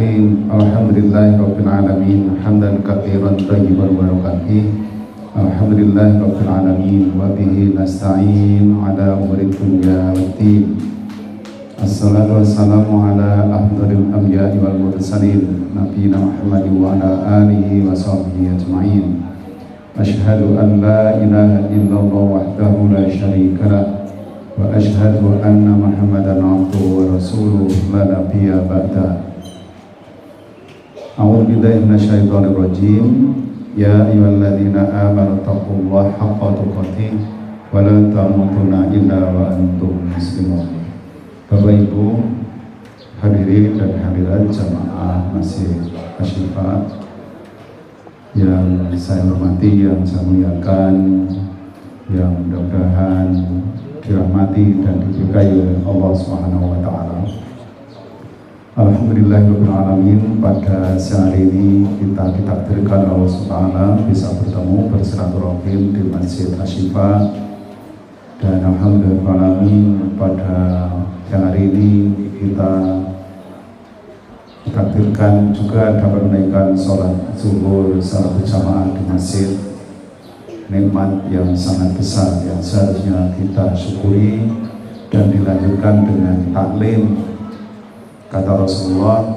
Bismillahirrahmanirrahim. Alhamdulillahirabbil alamin hamdan katsiran thayyiban mubarakan fihi. Alhamdulillahirabbil alamin wa bihi nasta'in ala umuri dunya waddin. Assalatu wassalamu ala afdhalil anbiya'i wal mursalin nabiyina Muhammadin wa ala alihi wa sahbihi ajma'in. Asyhadu an la ilaha illallah wahdahu la syarika lah wa asyhadu anna Muhammadan abduhu wa rasuluh la nabiyya ba'da. A'udzu billahi minasyaitonir rajim. Ya ayyuhalladzina amanu taqullaha haqqa tuqatih wa la tamutunna illa wa antum muslimun. Bapak Ibu hadirin dan hadirat jamaah Masjid Asy-Syifa yang saya hormati, yang saya muliakan, yang mudah-mudahan dirahmati dan diberkahi oleh Allah Subhanahu wa taala. Alhamdulillahirabbil alamin, pada siang hari ini kita ditakdirkan Allah Subhanahu wa taala bisa bertemu bersilaturahim di Masjid Asy-Syifa, dan alhamdulillah alamin pada siang hari ini kita ditakdirkan juga dapat menaikkan sholat zuhur secara berjamaah di masjid. Nikmat yang sangat besar yang seharusnya kita syukuri dan dilanjutkan dengan taklim. Kata Rasulullah,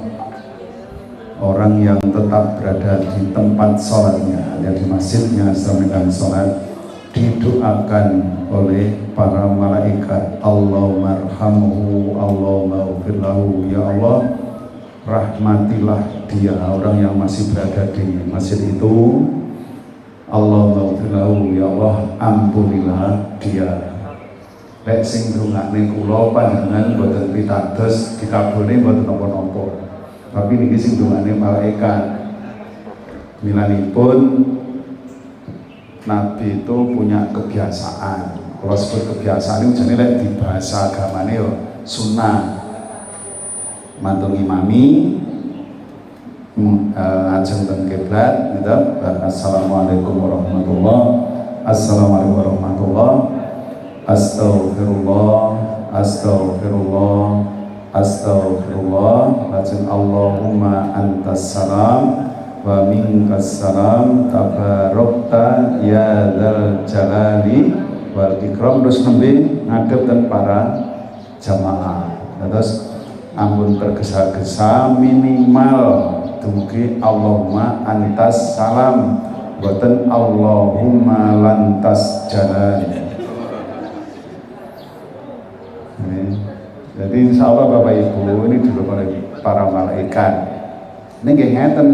orang yang tetap berada di tempat sholatnya, ya di masjidnya sedang sholat, didoakan oleh para malaikat, Allahumma arhamhu, Allahumma ufirlahu, ya Allah rahmatilah dia, orang yang masih berada di masjid itu. Allahumma ufirlahu, ya Allah ampunilah dia. Lek sing dongane kula panjenengan boten pitados dikabulne boten napa-napa, tapi niki sing dongane malaikat. Milanipun Nabi itu punya kebiasaan, kalau sebut kebiasaan itu jadi lek di bahasa agamane yo sunnah. Mantung imami ajeng teng kiblat gitu. Assalamualaikum warahmatullahi wabarakatuh. Assalamualaikum warahmatullahi wabarakatuh. Astaghfirullah, astaghfirullah, astaghfirullah. Lajeng Allahumma antas salam wa minkas salam tabarakta ya dzal jalali wal ikram. Terus nembe ngadep dan para jamaah. Terus ampun tergesa-gesa minimal dumugi Allahumma antas salam, boten Allahumma lantas jalali. Jadi insya Allah Bapak Ibu ini dulu para malaikat. Ini nggih ngeten,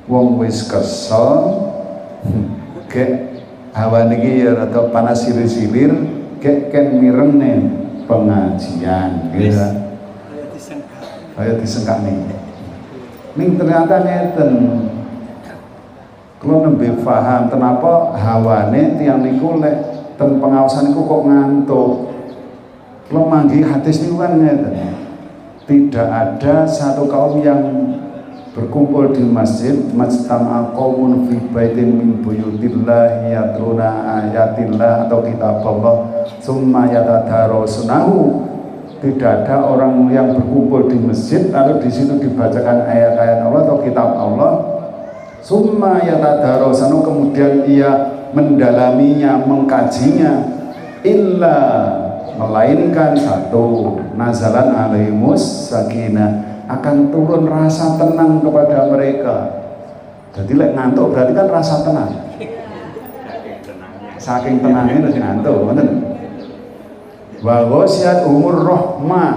wong wis kesel, kek hawa niki ya rada panas silir-silir, kek ken mirene pengajian, gitu. Kayak disengkak nih. Ning ternyata ngeten. Kalau nembe paham kenapa hawane tiang niku lek ten pengawasan niku kok ngantuk. Kalau manggi hadis niku kan ngeten. Tidak ada satu kaum yang berkumpul di masjid, majtama'a qaumun fi baitin min buyutillah yatluna ayatillah atau kitab Allah summa yatadarasunahu. Tidak ada orang yang berkumpul di masjid lalu di situ dibacakan ayat-ayat Allah atau kitab Allah, summa yatadarasanu, kemudian ia mendalaminya, mengkajinya, illa, melainkan satu, nazalan alaihimus sakinah, akan turun rasa tenang kepada mereka. Jadi lek ngantuk berarti kan rasa tenang. Saking tenangnya terus ngantuk, bener. Wa ghasyat umur rahmah,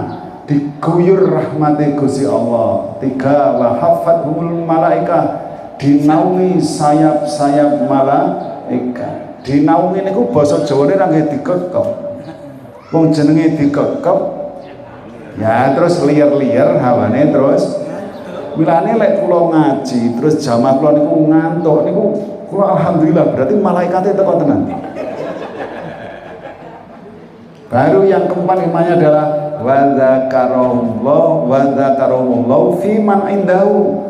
diguyur rahmati Gusti Allah. Tiga, wa hafathumul malaikah, dinaungi sayap-sayap malaikat. Dinaungi niku basa Jawane ra nggih dikekep. Wong jenenge dikekep ya terus liar-liar hawane terus. Milane lek kula ngaji terus jamaah kula niku ngantuk niku kula alhamdulillah berarti malaikate teko tenan. Baru yang keempat imannya adalah wa dzakarallahu fi man indahu.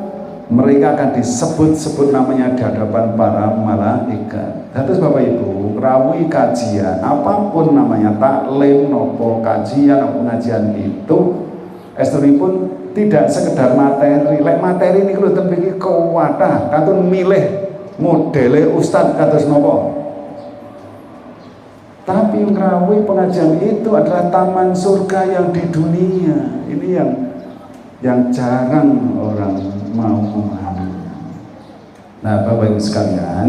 Mereka akan disebut-sebut namanya di hadapan para malaikat. Terus Bapak Ibu, rawi kajian apapun namanya, taklim nopo kajian atau pengajian itu, estunipun tidak sekedar materi. Lek materi ini kalau terpikir kuwatah katun milih modele ustadz kados nopo. Tapi ngrawuhi pengajian itu adalah taman surga yang di dunia. Ini yang jarang orang mau memahami. Nah, Bapak Ibu sekalian,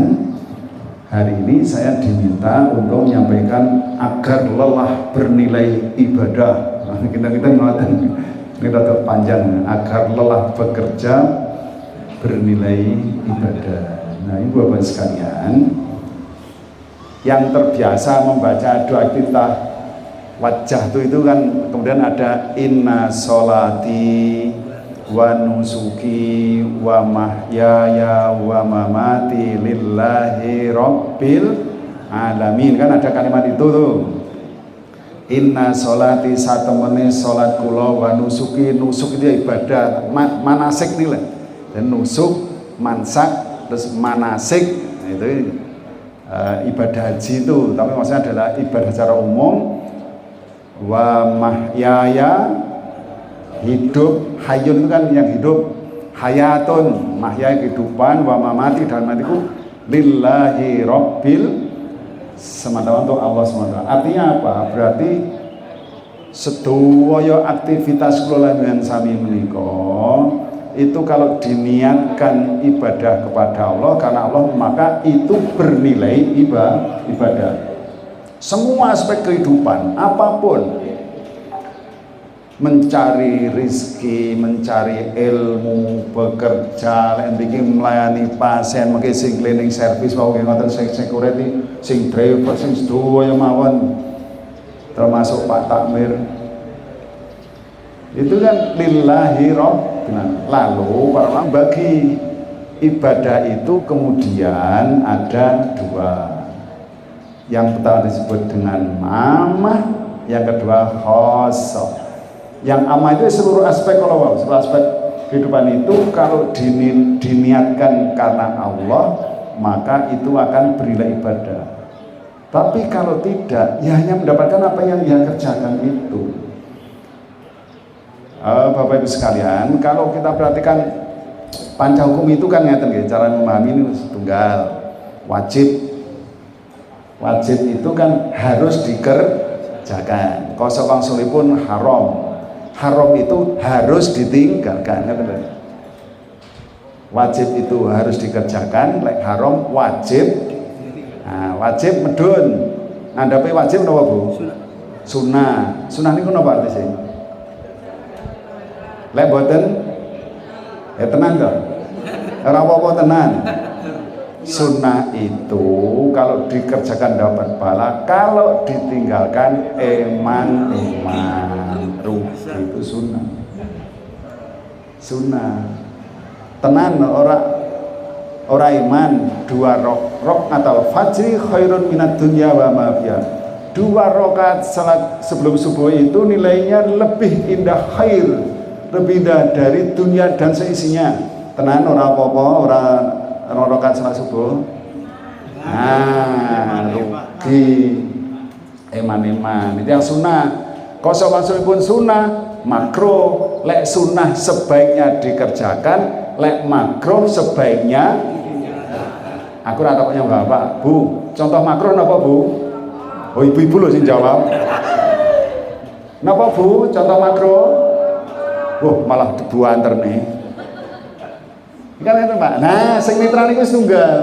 hari ini saya diminta untuk menyampaikan agar lelah bernilai ibadah. Nah, kita ngatakan kita panjang, agar lelah bekerja bernilai ibadah. Nah, Ibu Bapak sekalian, yang terbiasa membaca doa kita wajah itu kan kemudian ada inna sholati wa nusuki wa mahyaya wa mamati lillahi rabbil alamin, kan ada kalimat itu tuh. Inna sholati satemene sholat kula wa nusuki, nusuk itu ibadah manasik nih lah, dan nusuk mansak terus manasik itu ibadah haji itu, tapi maksudnya adalah ibadah secara umum. Wa mahyaya, hidup, hayun itu kan yang hidup, hayatun, mahya kehidupan, wa mamati dan matiku lillahi rabbil, semata untuk Allah semata. Artinya apa? Berarti sedaya aktivitas kula dengan sami menika itu kalau diniatkan ibadah kepada Allah karena Allah, maka itu bernilai ibadah. Semua aspek kehidupan apapun, mencari rizki, mencari ilmu, bekerja, bikin melayani pasien, mungkin sing cleaning service, mau ngoten sing security, sing driver, sing sedaya mawon, termasuk Pak Takmir, itu kan lillahi rabbil. Lalu para ulama bagi ibadah itu kemudian ada dua. Yang pertama disebut dengan amah, yang kedua khosoh. Yang amah itu seluruh aspek, kalau seluruh aspek kehidupan itu kalau diniatkan karena Allah, maka itu akan bernilai ibadah. Tapi kalau tidak, ya hanya mendapatkan apa yang dia kerjakan itu. Bapak Ibu sekalian, kalau kita perhatikan panca hukum itu kan ngeten nggih, cara memahami ini tunggal. Wajib itu kan harus dikerjakan. Kosok wangsulipun haram. Haram itu harus ditinggalkan. Wajib itu harus dikerjakan, lek haram wajib. Nah, wajib medun. Nandhape wajib napa, Bu? Sunah. Sunah niku napa artine? Lek boten ya tenan toh. Ora apa-apa tenan. Sunnah itu kalau dikerjakan dapat pahala, kalau ditinggalkan eman rugi. Itu sunnah. Tenan ora iman dua rok atau fajri khairun minat dunya wa ma fiha. 2 rakaat salat sebelum subuh itu nilainya lebih indah, khair, lebih indah dari dunia dan seisinya. Tenan ora apa-apa, ora rakaat salat subuh. Nah, rugi eman. Itu yang sunnah. Kosong pun sunnah, makruh. Lek sunnah sebaiknya dikerjakan, lek makruh sebaiknya. Aku ora takoknya Bapak, Bu, contoh makruh napa, Bu? Oh, ibu-ibu loh sing jawab. Napa, Bu, contoh makruh? Malah debu anter nih. Kan itu, Pak. Nah, sing netral itu tunggal.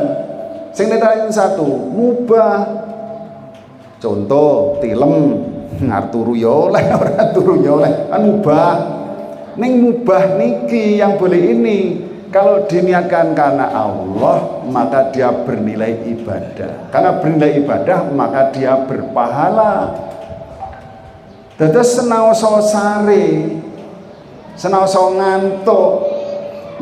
Sing netral itu satu, mubah. Contoh, tilem, ngarturu ya oleh, ora turu ya oleh. Kan mubah. Ning mubah niki yang boleh ini. Kalau diniatkan karena Allah, maka dia bernilai ibadah. Karena bernilai ibadah, maka dia berpahala. Dados senaosa sare, senaosa ngantuk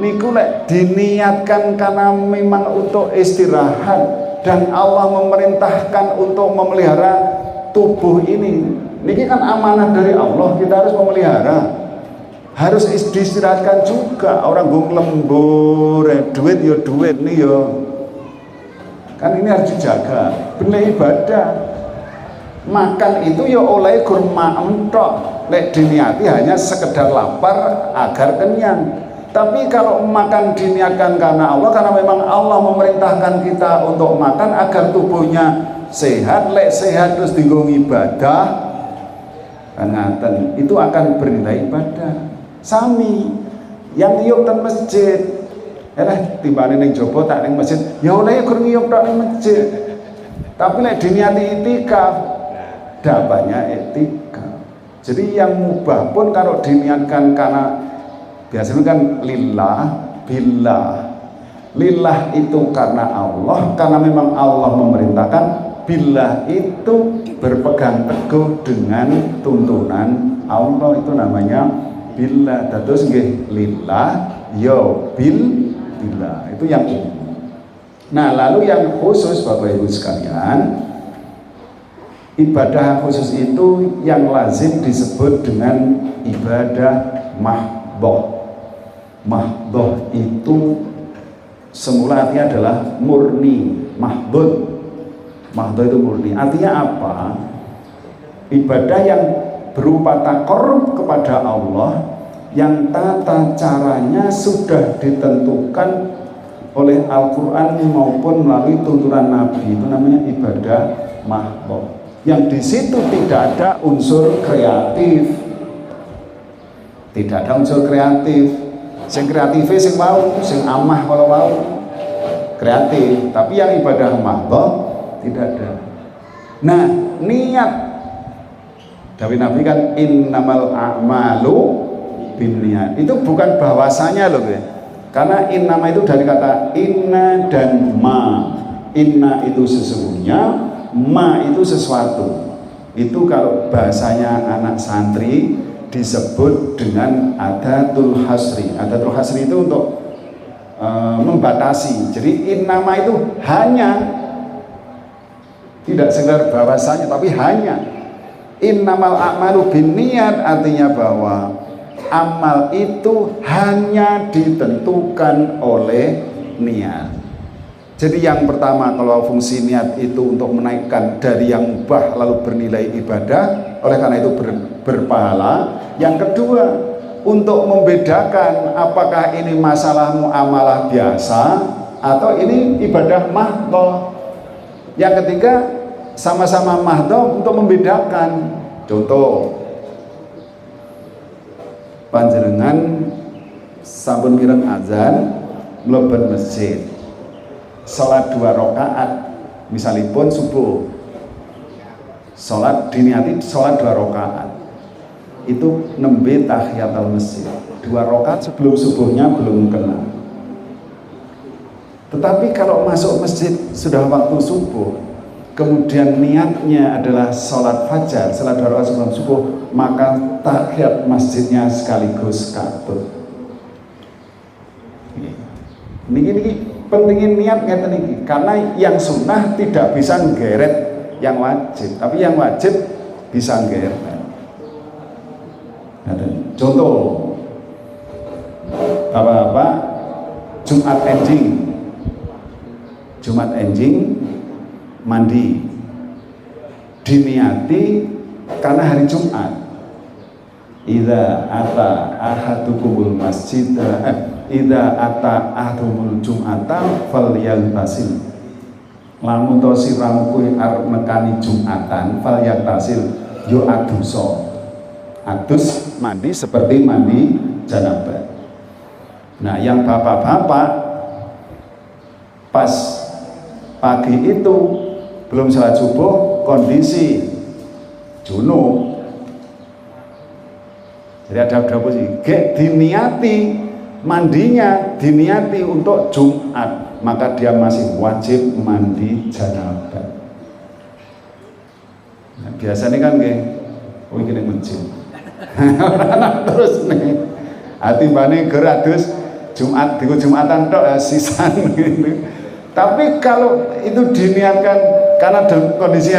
niku lek diniatkan karena memang untuk istirahat dan Allah memerintahkan untuk memelihara tubuh ini. Niki kan amanah dari Allah, kita harus memelihara. Harus diistirahatkan juga. Orang gung lembur, duit ya duit nih ya. Kan ini harus dijaga. Benar ibadah. Makan itu ya oleh kurma entok, lek diniati hanya sekedar lapar agar kenyang. Tapi kalau makan diniatkan karena Allah, karena memang Allah memerintahkan kita untuk makan agar tubuhnya sehat, lek sehat terus dinggo ibadah, kan ngaten, itu akan bernilai ibadah. Sami yang ngiyup teng masjid, timbane ning jaba tak ning masjid, ya oleh gur ngiyup tok ning masjid. Tapi lek diniati itikaf, dapatnya etikaf. Jadi yang mubah pun kalau diniatkan karena biasanya kan lillah, billah. Lillah itu karena Allah, karena memang Allah memerintahkan. Billah itu berpegang teguh dengan tuntunan Allah, itu namanya billah. Terus nggih lillah, yo billah. Itu yang umum. Nah, lalu yang khusus Bapak Ibu sekalian, ibadah khusus itu yang lazim disebut dengan ibadah mahdoh. Mahdoh itu semula artinya adalah murni. Mahdoh itu murni. Artinya apa? Ibadah yang berupa takarrub kepada Allah, yang tata caranya sudah ditentukan oleh Al-Quran maupun melalui tuntunan Nabi, itu namanya ibadah mahdoh. Yang di situ tidak ada unsur kreatif, tidak ada unsur kreatif. Sing kreatifnya sing mau, sing amah kalau mau kreatif, tapi yang ibadah mahdoh tidak ada. Nah, niat dari Nabi kan innamal a'malu binniyat. Itu bukan bahwasanya loh ya. Karena innama itu dari kata inna dan ma. Inna itu sesungguhnya, ma itu sesuatu. Itu kalau bahasanya anak santri disebut dengan adatul hasri. Adatul hasri itu untuk membatasi. Jadi innama itu hanya, tidak sekedar bahwasanya, tapi hanya. Innamal a'malu binniyat artinya bahwa amal itu hanya ditentukan oleh niat. Jadi yang pertama, kalau fungsi niat itu untuk menaikkan dari yang mubah lalu bernilai ibadah, oleh karena itu berpahala. Yang kedua, untuk membedakan apakah ini masalah muamalah biasa atau ini ibadah mahdoh. Yang ketiga, sama-sama mahdoh untuk membedakan. Contoh, panjenengan sampun mireng azan mlebet masjid, salat 2 rakaat, misalipun subuh, salat diniati salat 2 rakaat, itu nembe tahiyatul masjid, 2 rakaat sebelum subuhnya belum kena. Tetapi kalau masuk masjid sudah waktu subuh, kemudian niatnya adalah sholat fajar, sholat 2 rakaat sebelum subuh, maka tahiyat masjidnya sekaligus katut. Niki pentingin niat ngeten niki, karena yang sunnah tidak bisa nggeret yang wajib, tapi yang wajib bisa nggeret. Contoh, apa Jumat enjing mandi, diniati karena hari Jumat. Idza ata ahadukumul masjid, idza ata ahadukumul jum'ata falyantasil. Lamun to siramu kuwi arep nekani Jumatan, falyantasil yo adusa. Adus mandi seperti mandi janabah. Nah, yang bapak-bapak pas pagi itu belum sholat subuh, kondisi junub. Jadi ada posisi, diniati mandinya, diniati untuk Jumat, maka dia masih wajib mandi janabah. Nah, biasanya kan oh ini masjid. Terus nih, hati bani geradus Jumat, di Jumatan tok sisan gitu. Tapi kalau itu diniatkan karena dalam kondisi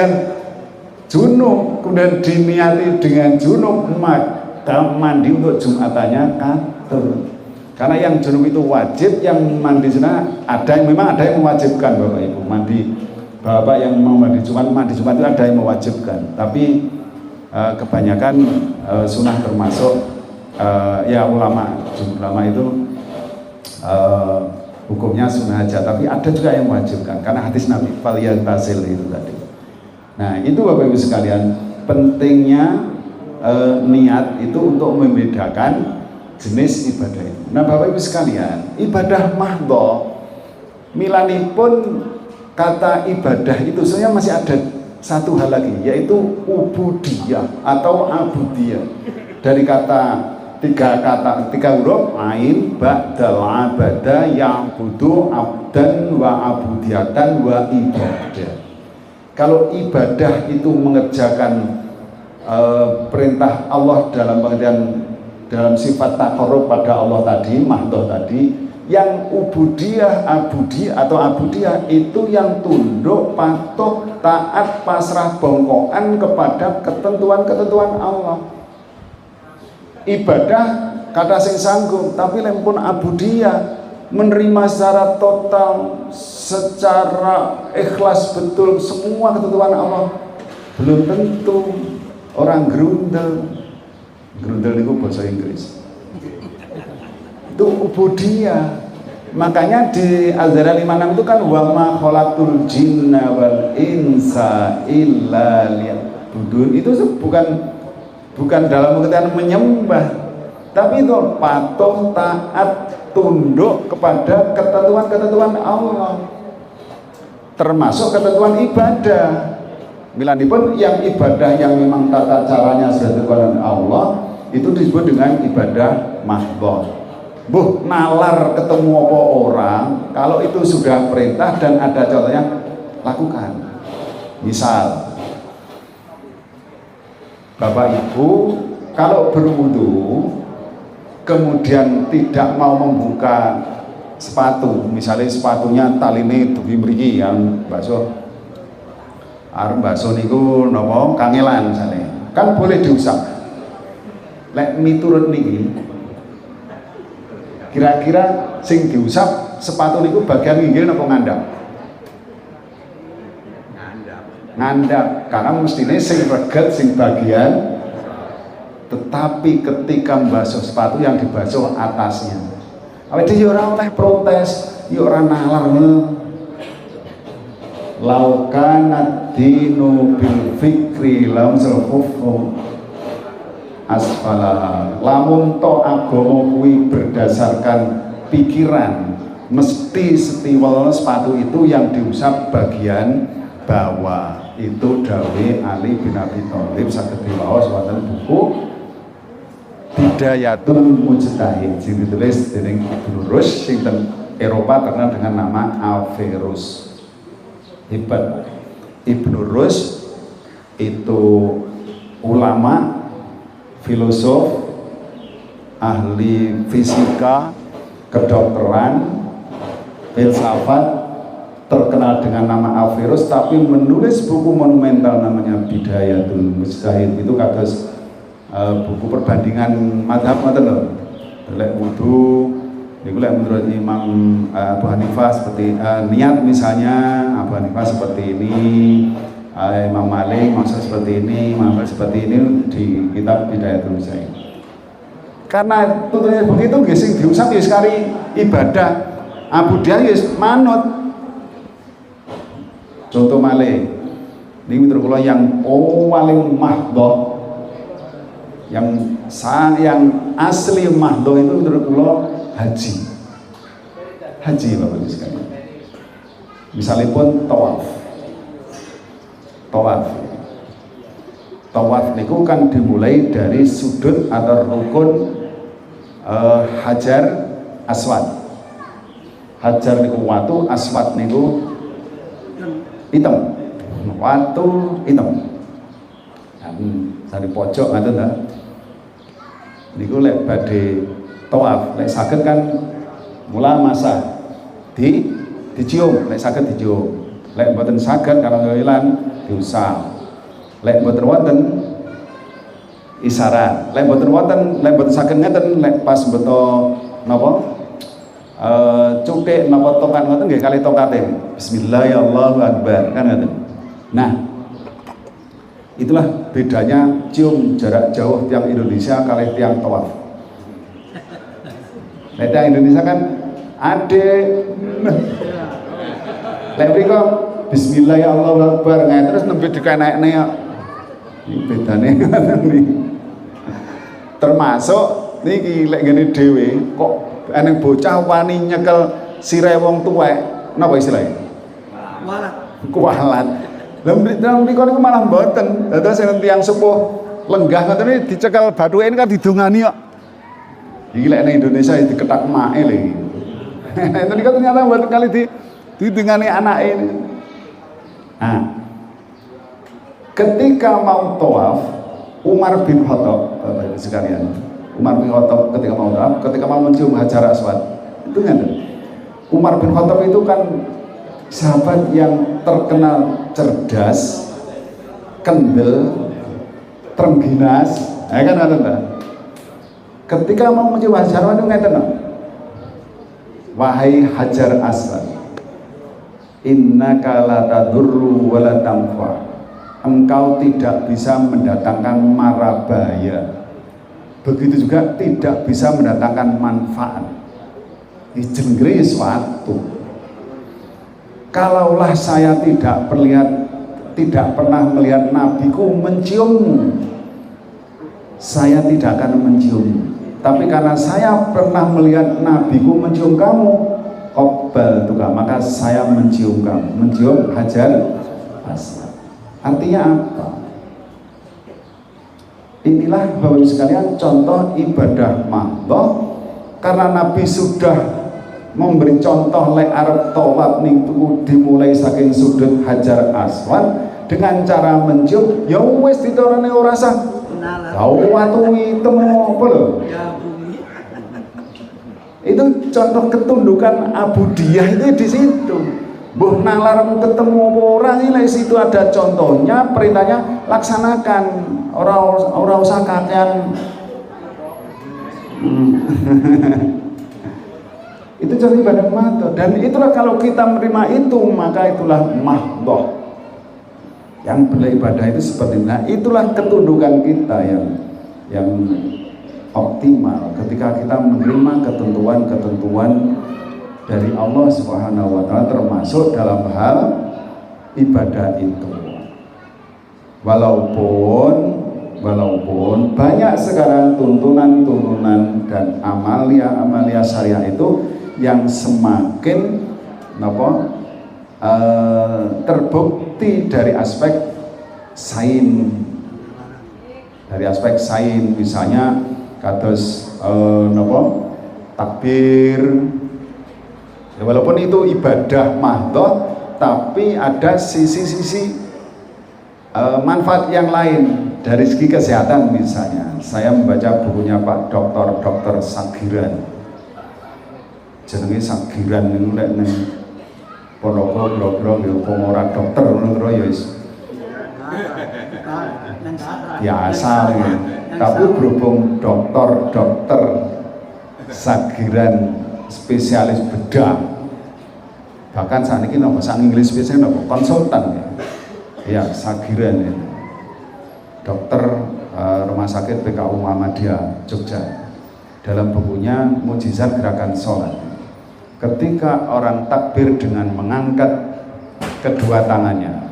junub, kemudian diniati dengan junub, maka mandi untuk Jumatannya katur. Karena yang junub itu wajib, yang mandi sana ada, memang ada yang mewajibkan Bapak Ibu mandi bapak yang mau mandi Jumat itu ada yang mewajibkan, tapi kebanyakan sunnah termasuk ya ulama itu hukumnya sunnah aja, tapi ada juga yang mewajibkan karena hadis Nabi falyaghtasil itu tadi. Nah itu Bapak Ibu sekalian, pentingnya niat itu untuk membedakan jenis ibadah itu. Nah Bapak Ibu sekalian, ibadah mahdhah milanipun kata ibadah itu sebenarnya masih ada satu hal lagi, yaitu ubudiyah atau abudiyah, dari tiga huruf ain ba'dal abada yang butuh abdan wa abudiyatan wa ibadah. Kalau ibadah itu mengerjakan perintah Allah dalam pengertian dalam sifat taqarrub pada Allah tadi, mahdhah tadi, yang ubudiyah, abudi atau abudiyah itu yang tunduk, patuh, taat, pasrah, bongkokan kepada ketentuan-ketentuan Allah. Ibadah kata sing sanggup, tapi lempun abudiyah menerima secara total, secara ikhlas betul semua ketentuan Allah. Belum tentu orang grundel itu bahasa Inggris. Itu ubudiyah. Makanya di Al-Zariyat 56 itu kan wa ma khalaqtul jinna wal insa illa liya'budun. Itu bukan dalam pengertian menyembah, tapi itu patuh, taat, tunduk kepada ketentuan-ketentuan Allah, termasuk ketentuan ibadah. Milanipun yang ibadah yang memang tata caranya sudah ditentukan Allah itu disebut dengan ibadah mahdhah. Nalar ketemu apa orang, kalau itu sudah perintah dan ada contohnya, lakukan. Misal Bapak Ibu kalau berwudu kemudian tidak mau membuka sepatu, misalnya sepatunya taline dugi mriki yang bakso arep bakso niku napa kangelan misalnya, kan boleh diusap. Lek miturut niki kira-kira sing diusap sepatu niku bagian inggil napa ngandap? Ngandap, karena mestinya sing reget sing bagian, tetapi ketika membasuh sepatu yang dibasuh atasnya. Awake dhewe ora oleh protes, ya ora nalar. Laukana dinu bil fikri laum sulfufu asfala. Lamun to agama kuwi berdasarkan pikiran, mesti setiwal sepatu itu yang diusap bagian bawah. Itu dawe Ali bin Abi Thalib saged diwaos wonten buku Bidayatul Mujtahid sing ditulis dening Ibnu Rushd sing Eropa terkenal dengan nama Averroes. Hebat. Ibnu Rushd itu ulama, filosof, ahli fisika, kedokteran, filsafat, terkenal dengan nama Averroes, tapi menulis buku monumental namanya Bidayatul Mujtahid. Itu kados buku perbandingan mazhab ngoten lho. Lek wudu niku lek menurut Imam Abu Hanifah seperti niat misalnya Abu Hanifah seperti ini, Imam Malik maksud seperti ini, Imam Malik seperti ini di kitab Bidayatul Mujtahid. Karena tuturnya begitu nggih sing diusap ya sekali ibadah. Abudiyah ya manut. Contoh malih, ini menurut kula yang paling mahdhah, yang asli mahdhah itu menurut kula haji Bapak Ibu sekalian. Misalnya pun tawaf niku kan dimulai dari sudut atau rukun Hajar Aswad. Hajar niku watu, aswad niku hitam, watu hitam. Sari pojok ngaten ta. Niku lek badhe tawaf, lek saged kan mula masa dicium, lek saged dicium. Lek mboten saged kalau ngelan diusap. Lek mboten wonten isyarat. Lek mboten saged ngeten, lek pas beto napa? cutik napa tongkat ngoten nggih kali tongkate. Bismillah ya Allahu akbar kan ngoten. Nah, itulah bedanya cium jarak jauh tiang Indonesia kali tiang tawaf. Nah, tiang Indonesia kan ade lek mriko bismillah ya Allahu akbar ngae terus nembe dikenekne ya. Bedane ngoten iki. Termasuk niki lek ngene dhewe kok eneng bocah wani nyekel sirahe wong tuwek napa istilahnya? Kualat. Lah mriko niku malah mboten. Dados enten tiyang sepuh lenggah ngoten iki dicekel bathuke ini kan didongani kok. Iki lek nang Indonesia diketak make lho iki. Enten niku ternyata mboten kali didongani anake. Nah, ketika mau tawaf Umar bin Khattab, Bapak Ibu sekalian, Umar bin Khattab ketika mau tawaf, ketika mau mencium Hajar Aswad, itu kan Umar bin Khattab itu kan sahabat yang terkenal cerdas, kendel, terengginas, ya kan ada. Ketika mau mencium Hajar Aswad itu ngeten, wahai Hajar Aswad, innaka la tadurru wa la tanfa. Engkau tidak bisa mendatangkan mara bahaya. Begitu juga tidak bisa mendatangkan manfaat. Ini jenggri suatu. Kalaulah saya tidak pernah melihat nabiku menciummu, saya tidak akan menciummu. Tapi karena saya pernah melihat nabiku mencium kamu, qabbal tuka, maka saya mencium kamu, mencium Hajar Aswad. Artinya apa? Inilah Bapak Ibu sekalian contoh ibadah mahdhah, karena Nabi sudah memberi contoh lek arep tawaf niku dimulai saking sudut Hajar Aswad dengan cara mencium, ya wis ditorone ora sah. Tahu watu hitam apa lho? Itu contoh ketundukan Abudiyah itu di situ. Mbuh nalarmu ketemu orang ini situ ada contohnya, perintahnya laksanakan, ora usah kakean. Itu jadi ibadah mahdhah, dan itulah kalau kita menerima itu maka itulah mahdhah. Yang beribadah itu seperti ini. Nah, itulah ketundukan kita yang optimal ketika kita menerima ketentuan-ketentuan dari Allah Subhanahu wa taala, termasuk dalam hal ibadah itu. Walaupun banyak sekarang tuntunan dan amalia syariah itu yang semakin terbukti dari aspek sains. Dari aspek sains misalnya kados takbir. Ya, walaupun itu ibadah mahdhah, tapi ada sisi-sisi manfaat yang lain dari segi kesehatan. Misalnya saya membaca bukunya Pak Dr. Sagiran, jenenge Sagiran niku lek ning Ponorogo bro-bro ya ora dokter ngono ya wis biasa ya. Tapi berhubung dokter Sagiran spesialis bedah, bahkan saat ini bahasa Inggris biasanya konsultan ya Sagiran ya. Dokter Rumah Sakit PKU Muhammadiyah Jogja, dalam bukunya Mujizat Gerakan Sholat, ketika orang takbir dengan mengangkat kedua tangannya,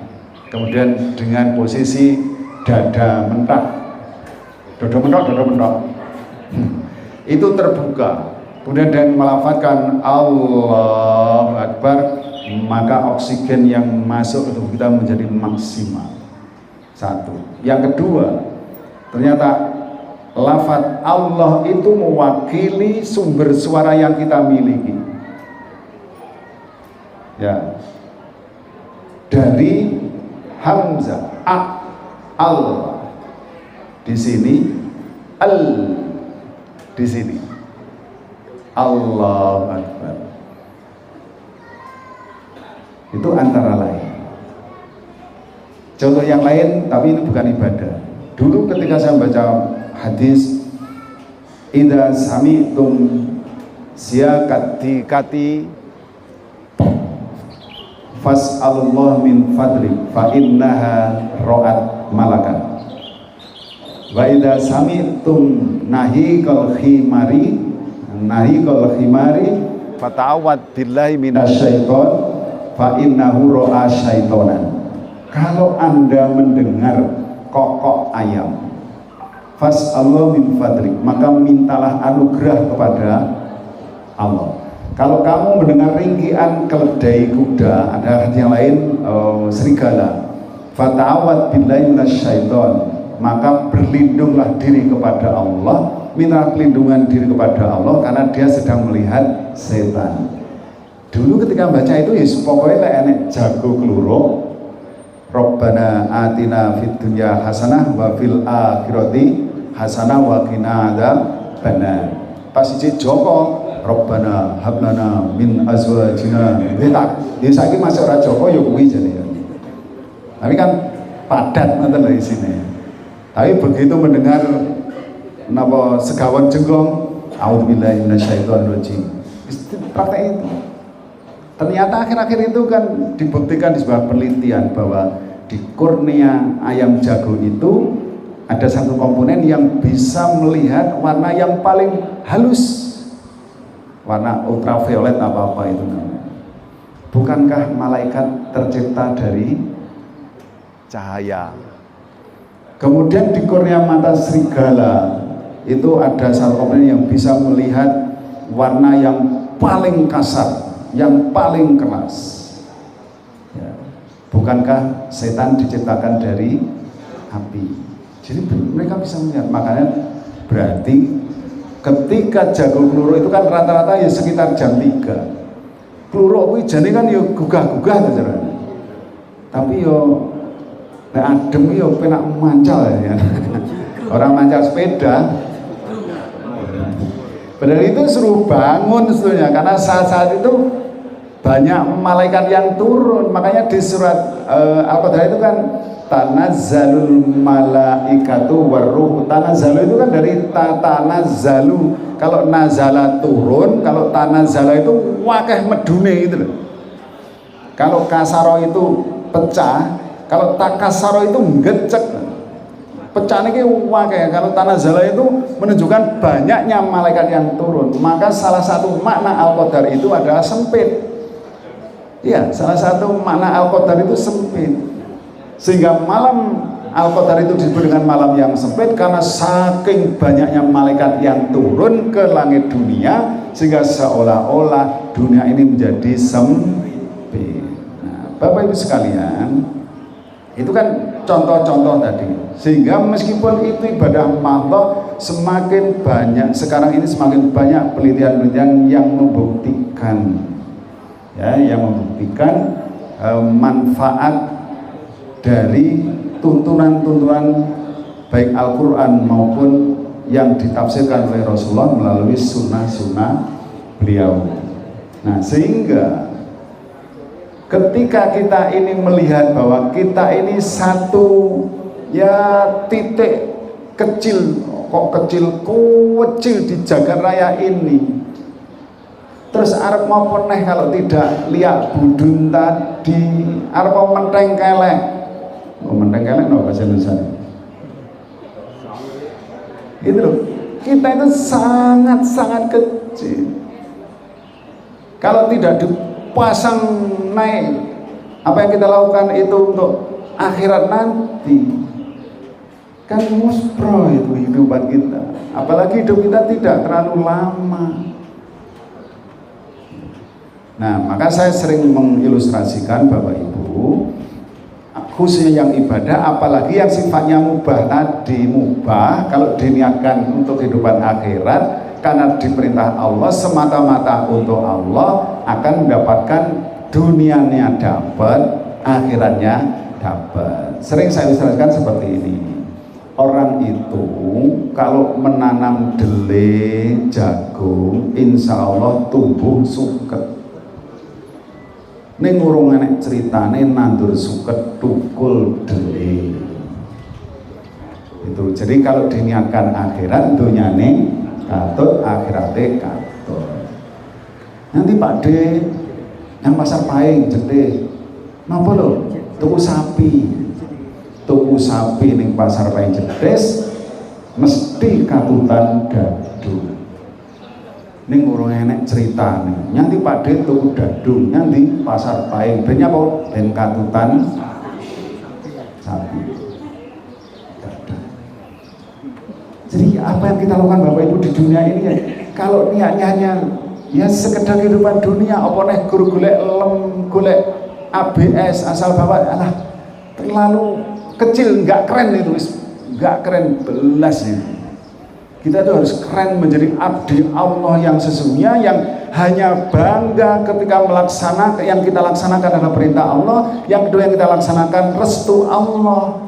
kemudian dengan posisi dada mentok, itu terbuka, kemudian dan melafazkan Allahu Akbar, maka oksigen yang masuk ke tubuh kita menjadi maksimal. Satu. Yang kedua, ternyata lafaz Allah itu mewakili sumber suara yang kita miliki. Ya. Dari hamzah al di sini, al di sini. Allahu Akbar. Itu antara lain. Contoh yang lain, tapi ini bukan ibadah. Dulu ketika saya baca hadis, idza sami'tum kati fas'alullah min fadli fa innaha ra'at malakan wa idza sami'tum nahikal khimari fata'awad billahi minasyaiton fa innahu ra'a syaitonan. Kalau Anda mendengar kokok ayam, fas'alullah min fadli, maka mintalah anugerah kepada Allah. Kalau kamu mendengar ringkian keledai kuda, ada arti yang lain, serigala, fata'awad billahi minasyaiton, maka berlindunglah diri kepada Allah, minta pelindungan diri kepada Allah, karena dia sedang melihat setan. Dulu ketika baca itu ya pokoknya enek jago keluro, Rabbana atina fid dunya hasanah wa fil akhirati hasanah wa qina adzabannar. Pas iki Joko Rabbana hablana min azwajina. Dia saiki masuk ora Joko ya kuwi jane ya. Tapi kan padat ngoten lho isine. Tapi begitu mendengar napa segawan jenggong, auzubillahi minasyaitonir rajim. Praktek itu. Ternyata akhir-akhir itu kan dibuktikan di sebuah penelitian bahwa di kornea ayam jago itu ada satu komponen yang bisa melihat warna yang paling halus, warna ultraviolet apa-apa itu namanya. Bukankah malaikat tercipta dari cahaya? Kemudian di kornea mata serigala itu ada satu komponen yang bisa melihat warna yang paling kasar, yang paling keras. Ya. Bukankah setan diciptakan dari api? Jadi mereka bisa melihat. Makanya berarti ketika jago keluro itu kan rata-rata ya sekitar jam 3. Keluro kuwi jane kan ya gugah-gugah to jarane. Tapi yo nek adem yo penak mancal ya. Orang mancal sepeda. Padahal itu suruh bangun sebetulnya, karena saat-saat itu banyak malaikat yang turun. Makanya di surat Al-Qadar itu kan tanazzalul malaikatu warruh. Tanazzalu itu kan dari tanazzalu. Kalau nazala turun, kalau tanazala itu wakeh medune gitu loh. Kalau kasaro itu pecah, kalau takasaro itu ngecek. Pecah ini wakeh. Kalau tanazala itu menunjukkan banyaknya malaikat yang turun. Maka salah satu makna Al-Qadar itu adalah sempit. Iya, salah satu makna Al-Qadar itu sempit. Sehingga malam Al-Qadar itu disebut dengan malam yang sempit karena saking banyaknya malaikat yang turun ke langit dunia, sehingga seolah-olah dunia ini menjadi sempit. Nah, Bapak Ibu sekalian, itu kan contoh-contoh tadi. Sehingga meskipun itu ibadah makhluk, semakin banyak sekarang ini, semakin banyak penelitian-penelitian yang membuktikan, ya, yang membuktikan manfaat dari tuntunan-tuntunan baik Al-Quran maupun yang ditafsirkan oleh Rasulullah melalui sunnah-sunnah beliau. Nah, sehingga ketika kita ini melihat bahwa kita ini satu ya titik kecil, kok kecil di jagat raya ini, terus arep mau neh kalau tidak lihat budun tadi, arep mau menteng kelek. Menteng kelek no bahasa Indonesia. Itu loh, kita itu sangat-sangat kecil. Kalau tidak dipasang naik, apa yang kita lakukan itu untuk akhirat nanti, kan muspro itu kehidupan kita. Apalagi hidup kita tidak terlalu lama. Nah, maka saya sering mengilustrasikan Bapak Ibu, khususnya yang ibadah, apalagi yang sifatnya mubah tadi. Mubah kalau diniatkan untuk kehidupan akhirat karena diperintah Allah semata-mata untuk Allah, akan mendapatkan dunianya dapat, akhiratnya dapat. Sering saya ilustrasikan seperti ini. Orang itu kalau menanam dele, jagung, insya Allah tumbuh suket. Ning urung enek ceritane nandur suket tukul dele. Itu. Jadi kalau diniatkan akhirat, dunyane katut, akhirate katut. Nanti Pak D yang pasar Pahing Jetih napa lho tuku sapi ning pasar Pahing Jetis mesti katutan gadung. Ning urung enek ceritane. Nyanti Pak D tuku gadung, nyanti pasar Pahing ben apa? Ben katutan sapi. Jadi apa yang kita lakukan Bapak Ibu di dunia ini ya, kalau niatnya hanya ya sekedar kehidupan dunia, apa nih guru golek golek ABS asal bawa, alah terlalu kecil, nggak keren itu, nggak keren belas itu. Kita itu harus keren menjadi abdi Allah yang sesungguhnya, yang hanya bangga ketika melaksanakan yang kita laksanakan adalah perintah Allah, yang kedua yang kita laksanakan restu Allah,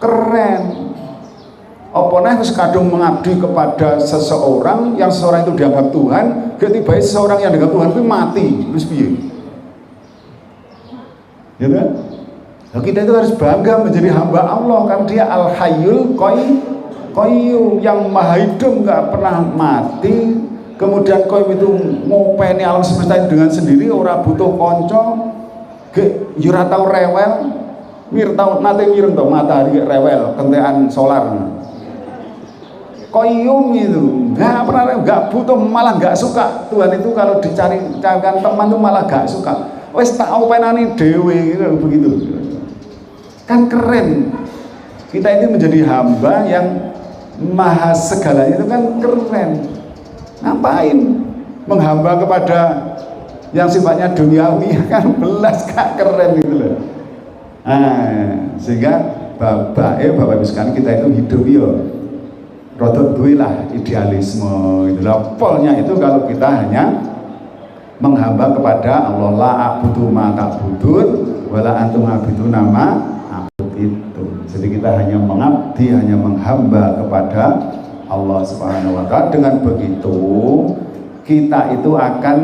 keren. Apa nih kadung mengabdi kepada seseorang yang seseorang itu dianggap Tuhan, ketika seseorang yang dianggap Tuhan itu mati, terus piye? Ya kan? Nah, kita itu harus bangga menjadi hamba Allah, kan dia Al-Hayyul Qayyum, yang maha hidup, nggak pernah mati. Kemudian Qayyum itu ngopeni alam semesta itu dengan sendiri, ora butuh konco, ora tau rewel, nate mireng tau matahari rewel, kentekan solar. Qayyum itu nggak pernah, nggak butuh, malah nggak suka. Tuhan itu kalau dicarikan teman itu malah nggak suka. Wes tak openani dewe gitu, begitu. Kan keren. Kita ini menjadi hamba yang maha segalanya, itu kan keren. Ngapain menghamba kepada yang sifatnya duniawi, kan belas gak keren gitu loh. Nah, sehingga Bapak Ibu sekalian, kita itu hidup yo rodok duwe lah idealisme gitu loh. Polnya itu kalau kita hanya menghamba kepada Allah, la a'budu ma ta'budun wala antum a'budu nama a'bud itu. Jadi kita hanya mengabdi, hanya menghamba kepada Allah Subhanahu wa taala. Dengan begitu kita itu akan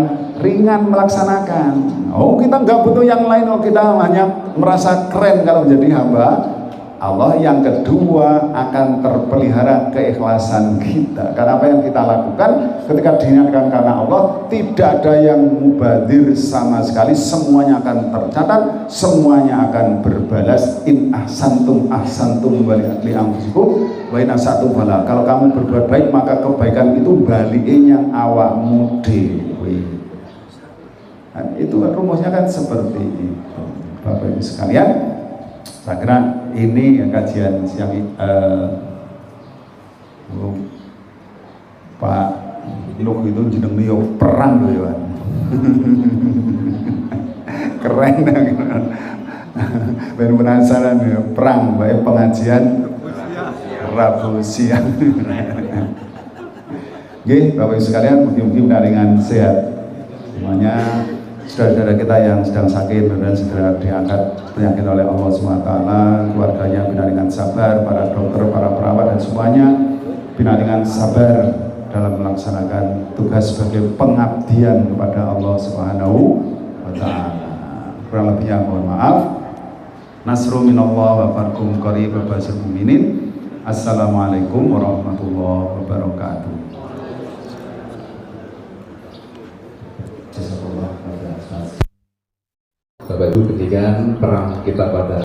ringan melaksanakan. Oh, kita nggak butuh yang lain, oh kita hanya merasa keren kalau menjadi hamba Allah. Yang kedua, akan terpelihara keikhlasan kita, karena apa yang kita lakukan ketika diniatkan karena Allah, tidak ada yang mubadir sama sekali, semuanya akan tercatat, semuanya akan berbalas. In ahsantum ahsantum wa li anfusikum wa in asatum fala. Kalau kamu berbuat baik, maka kebaikan itu baliknya awakmu dhewe. Nah, itu rumusnya kan seperti itu Bapak Ibu sekalian. Saya kira ini kajian siang Pak Nuh itu jeneng yo perang loh ya. Keren kan. Ben penasaran ya, perang baik pengajian Rabu siang. Oke, Bapak Ibu sekalian, mudah-mudahan dengan sehat semuanya. Saudara-saudara kita yang sedang sakit mudah-mudahan segera diangkat penyakit oleh Allah SWT, keluarganya bina dengan sabar, para dokter, para perawat dan semuanya bina dengan sabar dalam melaksanakan tugas sebagai pengabdian kepada Allah Subhanahu wa taala. Kurang lebihnya mohon maaf. Nasru minallah wa farkum qarib wa basyir mu'minin. Assalamualaikum warahmatullahi wabarakatuh. Bapak Ibu, ketika perang kita pada